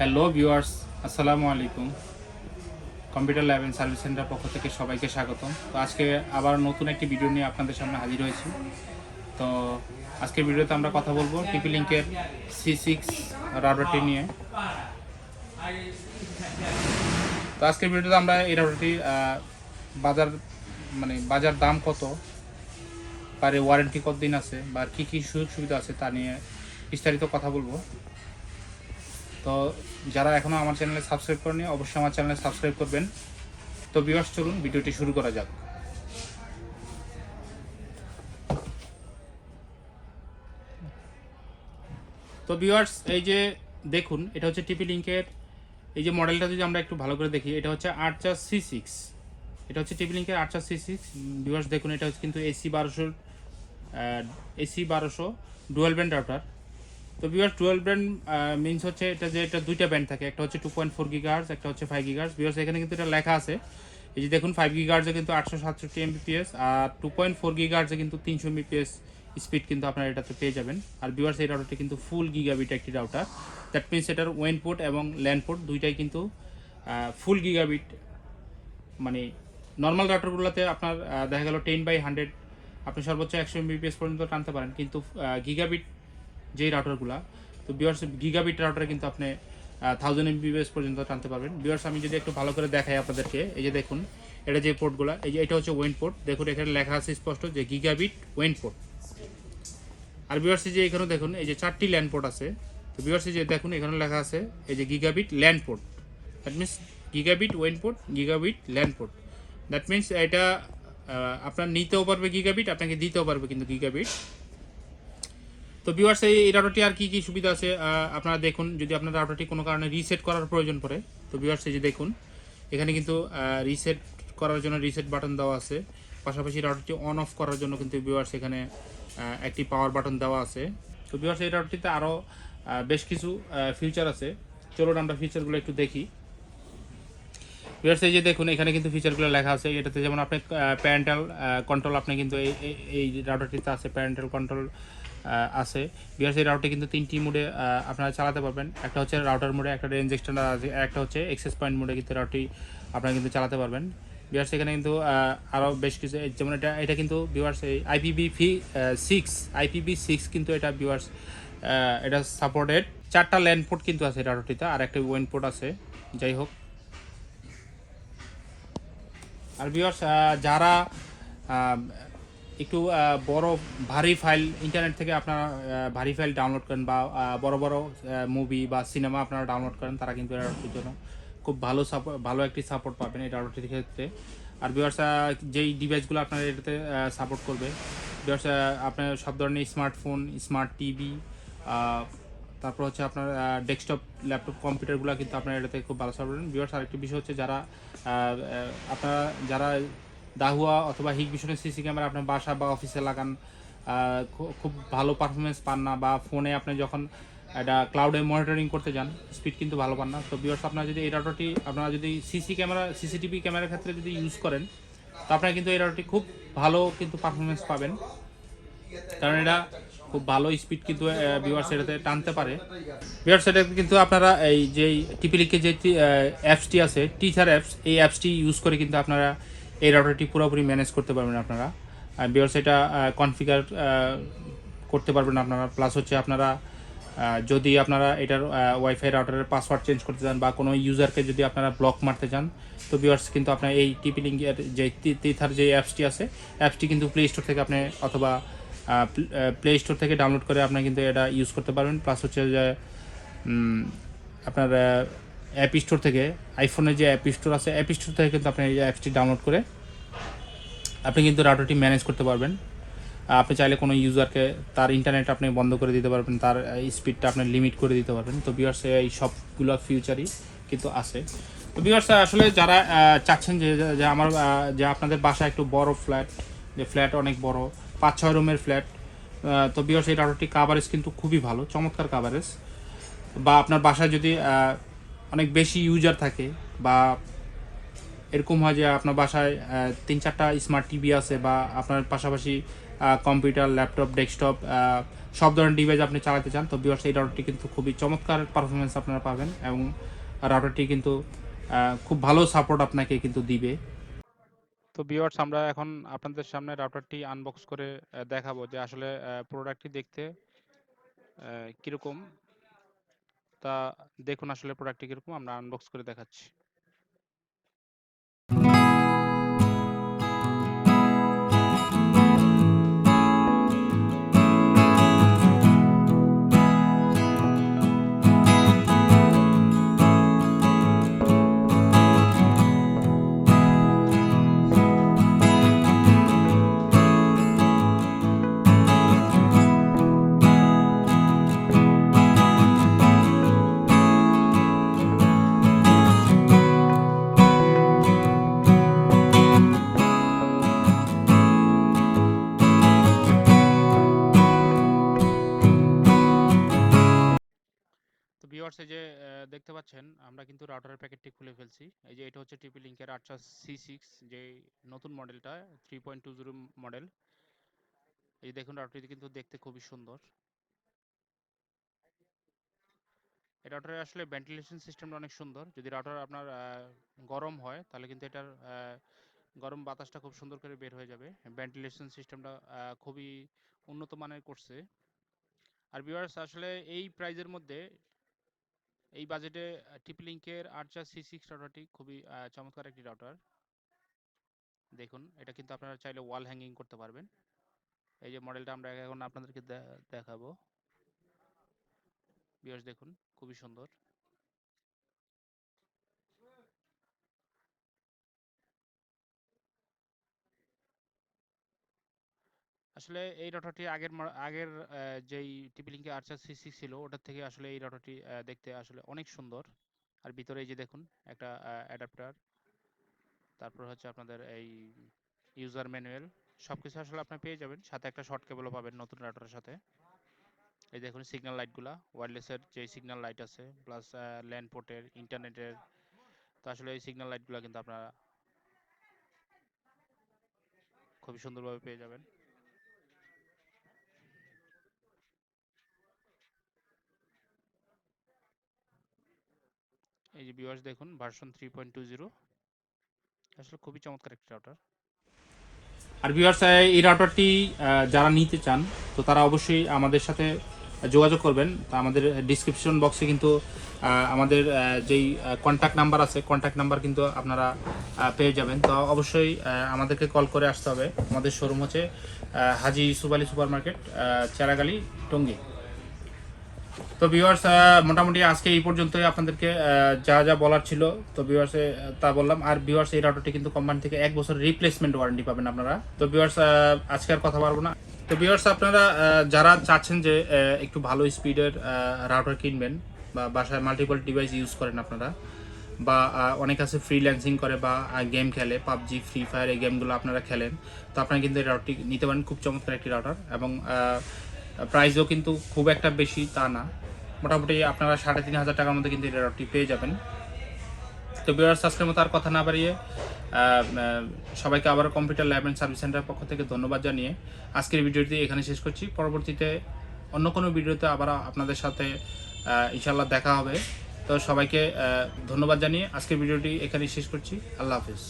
Hello viewers, আসসালামু আলাইকুম। Computer lab and service centre পক্ষ থেকে সবাইকে স্বাগতম। তো আজকে আবার নতুন একটি ভিডিও নিয়ে আপনাদের সামনে হাজির হয়েছি। তো আজকের ভিডিওতে আমরা কথা বলবো টিপি লিঙ্কের C6 রাউটারটি নিয়ে। তো আজকের ভিডিওতে আমরা এই রাউটারটি বাজার দাম কত, আর ওয়ারেন্টি কতদিন আছে, বা কী কী সুযোগ সুবিধা আছে তা নিয়ে বিস্তারিত কথা বলবো। তো যারা এখনও আমার চ্যানেলে সাবস্ক্রাইব করেনি অবশ্যই আমার চ্যানেলে সাবস্ক্রাইব করবেন। তো ভিউয়ার্স, চলুন ভিডিওটি শুরু করা যাক। তো ভিউয়ার্স, এই যে দেখুন, এটা হচ্ছে টিপি লিঙ্কের এই যে মডেলটা যদি আমরা একটু ভালো করে দেখি, এটা হচ্ছে 8/4C6। এটা হচ্ছে টিপি লিঙ্কের 8/4C6। ভিউয়ার্স দেখুন, এটা হচ্ছে কিন্তু AC 1200 ডুয়াল ব্যান্ড রাউটার। তো ভিউয়ার্স, ডুয়াল ব্যান্ড মিনস হচ্ছে এটা দুইটা ব্যান্ড থাকে, একটা হচ্ছে 2.4 GHz, একটা হচ্ছে 5 GHz। ভিউয়ার্স এখানে কিন্তু এটা লেখা আছে, এই যে দেখুন 5 GHz এ কিন্তু 867 Mbps, আর 2.4 GHz এ কিন্তু 300 Mbps স্পিড কিন্তু আপনারা এটাতে পেয়ে যাবেন। আর ভিউয়ার্স, এই রাউটারটি কিন্তু ফুল গিগাবিট একটি রাউটার। দ্যাট মিনস এটার ওয়েন পোর্ট এবং ল্যান্ড পোর্ট দুইটাই কিন্তু ফুল গিগাবিট। মানে নর্মাল রাউটারগুলোতে আপনার দেখা গেল 10/100 আপনি সর্বোচ্চ 100 Mbps পর্যন্ত টানতে পারেন, কিন্তু গিগাবিট যেই রাউটারগুলো, তো ভিউয়ার্স গিগাবিট রাউটারে কিন্তু আপনি 1000 Mbps পর্যন্ত টানতে পারবেন। ভিউয়ার্স আমি যদি একটু ভালো করে দেখাই আপনাদেরকে, এই যে দেখুন এটা যে পোর্টগুলো, এই যে এটা হচ্ছে ওয়েন পোর্ট। দেখুন এখানে লেখা আছে স্পষ্ট যে গিগাবিট ওয়েন পোর্ট। আর ভিউয়ার্স যে এখানে দেখুন এই যে 4টি ল্যান্ড পোর্ট আছে। তো ভিউয়ার্স যে দেখুন এখানে লেখা আছে এই যে gigabit LAN port. That means gigabit ওয়েন port, gigabit LAN port. That means এটা আপনার নিতেও পারবে গিগাবিট, আপনাকে দিতেও পারবে কিন্তু গিগাবিট। তো ভিউয়ার্স এই রাউটারটি আর কি কি সুবিধা আছে আপনারা দেখুন। যদি আপনার রাউটারটি কোনো কারণে রিসেট করার প্রয়োজন পড়ে, তো ভিউয়ার্স এই যে দেখুন এখানে কিন্তু রিসেট করার জন্য রিসেট বাটন দেওয়া আছে। পাশাপাশি রাউটারটি অন অফ করার জন্য কিন্তু ভিউয়ার্স এখানে একটি পাওয়ার বাটন দেওয়া আছে। তো ভিউয়ার্স এই রাউটারটিতে আরও বেশ কিছু ফিচার আছে। চলুন আমরা ফিচারগুলো একটু দেখি। ভিউয়ার্স এই যে দেখুন এখানে কিন্তু ফিচারগুলো লেখা আছে। এটাতে যেমন আপনি প্যারেন্টাল কন্ট্রোল, আপনি কিন্তু এই রাউটারটিতে আছে প্যারেন্টাল কন্ট্রোল আছে। ভিউয়ার্স এই রাউটারটি কিন্তু 3টি মোডে আপনারা চালাতে পারবেন। একটা হচ্ছে রাউটার মোডে, একটা রেঞ্জ এক্সটেন্ডার আছে, একটা হচ্ছে অ্যাক্সেস পয়েন্ট মোডে কিন্তু রাউটারটি আপনারা কিন্তু চালাতে পারবেন। ভিউয়ার্স এখানে কিন্তু আরও বেশ কিছু, যেমন এটা কিন্তু ভিউয়ার্স এই IPv6 কিন্তু এটা ভিউয়ার্স এটা সাপোর্টেড। 4টা ল্যান্ড পোর্ট কিন্তু আছে রাউটারটিতে, আর একটা ওয়েন পোর্ট আছে। যাই হোক, আর ভিউয়ার্স যারা একটু বড় ভারী ফাইল ইন্টারনেট থেকে আপনারা ভারী ফাইল ডাউনলোড করেন, বা বড় বড় মুভি বা সিনেমা আপনারা ডাউনলোড করেন, তারা কিন্তু এই রাউটারটির জন্য খুব ভালো একটি সাপোর্ট পাবেন এই রাউটারটির ক্ষেত্রে। আর ভিউয়ার্স যেই ডিভাইসগুলো আপনার এটাতে সাপোর্ট করবে, ভিউয়ার্স আপনার সব ধরনের স্মার্টফোন, স্মার্ট টিভি, তারপর হচ্ছে আপনার ডেস্কটপ, ল্যাপটপ, কম্পিউটারগুলো কিন্তু আপনার এটাতে খুব ভালো সাপোর্ট পাবেন। ভিউয়ার্স আরেকটি বিষয় হচ্ছে যারা দাহুয়া অথবা হিগ ভিশনের সিসি ক্যামেরা আপনার বাসা বা অফিসে লাগান, খুব ভালো পারফরমেন্স পান না, বা ফোনে আপনি যখন এটা ক্লাউডে মনিটরিং করতে যান স্পিড কিন্তু ভালো পান না। তো ভিউয়ার্স আপনারা যদি এই রাউটারটি আপনারা যদি সিসিটিভি ক্যামেরার ক্ষেত্রে যদি ইউজ করেন, তো আপনারা কিন্তু এই রাউটারটি খুব ভালো কিন্তু পারফরমেন্স পাবেন, কারণ এটা খুব ভালো স্পিড কিন্তু ভিউয়ার্স এটাতে টানতে পারে। ভিউয়ার্স এটা কিন্তু আপনারা এই যে টিপি লিঙ্কের যে অ্যাপসটি আছে, টিচার অ্যাপস, এই অ্যাপসটি ইউজ করে কিন্তু আপনারা এই রাউটারটি পুরোপুরি ম্যানেজ করতে পারবেন আপনারা। ভিউয়ার্স এটা কনফিগার করতে পারবেন আপনারা। প্লাস হচ্ছে আপনারা যদি আপনারা এটার ওয়াইফাই রাউটারের পাসওয়ার্ড চেঞ্জ করতে চান, বা কোনো ইউজারকে যদি আপনারা ব্লক মারতে চান, তো ভিউয়ার্স কিন্তু আপনার এই টিপি লিঙ্কের যে টিথার যে অ্যাপসটি আছে, অ্যাপসটি কিন্তু প্লে স্টোর থেকে আপনি অথবা প্লে স্টোর থেকে ডাউনলোড করে আপনি কিন্তু এটা ইউজ করতে পারবেন। প্লাস হচ্ছে যে আপনার অ্যাপ স্টোর থেকে, আইফোনের যে অ্যাপ স্টোর আছে, অ্যাপ স্টোর থেকে কিন্তু আপনি এই অ্যাপসটি ডাউনলোড করে আপনি কিন্তু রাউটারটি ম্যানেজ করতে পারবেন। আপনি চাইলে কোনো ইউজারকে তার ইন্টারনেট আপনি বন্ধ করে দিতে পারবেন, তার স্পিডটা আপনি লিমিট করে দিতে পারবেন। তো ভিউয়ার্স এই সবগুলো ফিউচারই কিন্তু আছে। তো ভিউয়ার্স আসলে যারা চাচ্ছেন যে আমার যে আপনাদের বাসা একটু বড় ফ্ল্যাট, যে ফ্ল্যাট অনেক বড়, 5-6 রুমের ফ্ল্যাট, তো ভিউয়ার্স এই রাউটারটি কাভারেজ কিন্তু খুবই ভালো, চমৎকার কাভারেজ। বা আপনার বাসায় যদি অনেক বেশি ইউজার থাকে, বা এরকম হয় যে আপনার বাসায় 3-4টা স্মার্ট টিভি আছে, বা আপনার পাশাপাশি কম্পিউটার, ল্যাপটপ, ডেস্কটপ, সব ধরনের ডিভাইস আপনি চালাতে চান, তো ভিউয়ার্স এই রাউটারটি কিন্তু খুবই চমৎকার পারফরমেন্স আপনারা পাবেন এবং রাউটারটি কিন্তু খুব ভালো সাপোর্ট আপনাকে কিন্তু দিবে। তো ভিউয়ার্স আমরা এখন আপনাদের সামনে রাউটারটি আনবক্স করে দেখাবো যে আসলে প্রোডাক্টটি দেখতে কীরকম, তা দেখুন আসলে প্রোডাক্টটি কীরকম আমরা আনবক্স করে দেখাচ্ছি। তো ভিউয়ার্স এই যে দেখতে পাচ্ছেন আমরা কিন্তু রাউটারের প্যাকেটটি খুলে ফেলছি। এই যে এটা হচ্ছে টিপি-লিঙ্কের 800C6 যে নতুন মডেলটা 3.20 মডেল। এই দেখুন রাউটারটি কিন্তু দেখতে খুবই সুন্দর। এই রাউটারে আসলে ভেন্টিলেশন সিস্টেমটা অনেক সুন্দর। যদি রাউটার আপনার গরম হয় তাহলে কিন্তু এটার গরম বাতাসটা খুব সুন্দর করে বের হয়ে যাবে। ভেন্টিলেশন সিস্টেমটা খুবই উন্নত মানের করছে। আর ভিউয়ার্স আসলে এই প্রাইজের মধ্যে এই বাজেটে টিপি-লিঙ্কের 800C6 রাউটারটি খুবই চমৎকার একটি রাউটার। দেখুন এটা কিন্তু আপনারা চাইলে ওয়াল হ্যাঙ্গিং করতে পারবেন। এই যে মডেলটা আমরা এখন আপনাদেরকে দেখাবো। ভিউয়ার্স দেখুন খুবই সুন্দর। আসলে এই রাউটারটি আগের যেই টিপি-লিঙ্কের 800C6 ছিল ওটার থেকে আসলে এই রাউটারটি দেখতে আসলে অনেক সুন্দর। আর ভিতরে এই যে দেখুন একটা অ্যাডাপ্টার, তারপর হচ্ছে আপনাদের এই ইউজার ম্যানুয়াল, সবকিছু আসলে আপনি পেয়ে যাবেন। সাথে একটা শর্ট কেবলও পাবেন নতুন রাউটারের সাথে। এই দেখুন সিগন্যাল লাইটগুলা, ওয়্যারলেসের যে সিগন্যাল লাইট আছে প্লাস ল্যান্ড পোর্টের, ইন্টারনেটের। তো আসলে এই সিগন্যাল লাইটগুলো কিন্তু আপনারা খুবই সুন্দরভাবে পেয়ে যাবেন। এই যে ভিউয়ার্স দেখুন ভার্সন 3.20, আসলে খুবই চমৎকার একটি রাউটার। আর ভিউয়ার্স এই রাউটারটি যারা নিতে চান তো তারা অবশ্যই আমাদের সাথে যোগাযোগ করবেন। তো আমাদের ডিসক্রিপশন বক্সে কিন্তু আমাদের যেই কন্ট্যাক্ট নাম্বার আছে, কন্ট্যাক্ট নাম্বার কিন্তু আপনারা পেয়ে যাবেন। তো অবশ্যই আমাদেরকে কল করে আসতে হবে। আমাদের শোরুম হচ্ছে হাজি ইউসুফ আলী সুপার মার্কেট, চারাগালি, টঙ্গী। তো ভিউয়ার্স মোটামুটি আজকে এই পর্যন্তই আপনাদেরকে যা যা বলার ছিল তো ভিউয়ার্সে তা বললাম। আর ভিউয়ার্স এই রাউটারটি কিন্তু কোম্পানি থেকে 1 বছর রিপ্লেসমেন্ট ওয়ারেন্টি পাবেন আপনারা। তো ভিউয়ার্স আজকে আর কথা বলবো না। তো ভিউয়ার্স আপনারা যারা চাচ্ছেন যে একটু ভালো স্পিডের রাউটার কিনবেন বা বাসায় মাল্টিপল ডিভাইস ইউজ করেন আপনারা, বা অনেক আছে ফ্রিল্যান্সিং করে বা গেম খেলে, পাবজি, ফ্রি ফায়ার এই গেমগুলো আপনারা খেলেন, তো আপনারা কিন্তু এই রাউটারটি নিতে পারেন। খুব চমৎকার একটি রাউটার এবং প্রাইসও কিন্তু খুব একটা বেশি তা না, মোটামুটি আপনারা 3,500 টাকার মধ্যে কিন্তু এই রাউটারটি পেয়ে যাবেন। তো ভিউয়ার্স আজকের মতো আর কথা না বাড়িয়ে সবাইকে আবার computer lab and service centre পক্ষ থেকে ধন্যবাদ জানিয়ে আজকের ভিডিওটি এখানে শেষ করছি। পরবর্তীতে অন্য কোনো ভিডিওতে আবার আপনাদের সাথে ইনশাল্লাহ দেখা হবে। তো সবাইকে ধন্যবাদ জানিয়ে আজকের ভিডিওটি এখানেই শেষ করছি। আল্লাহ হাফিজ।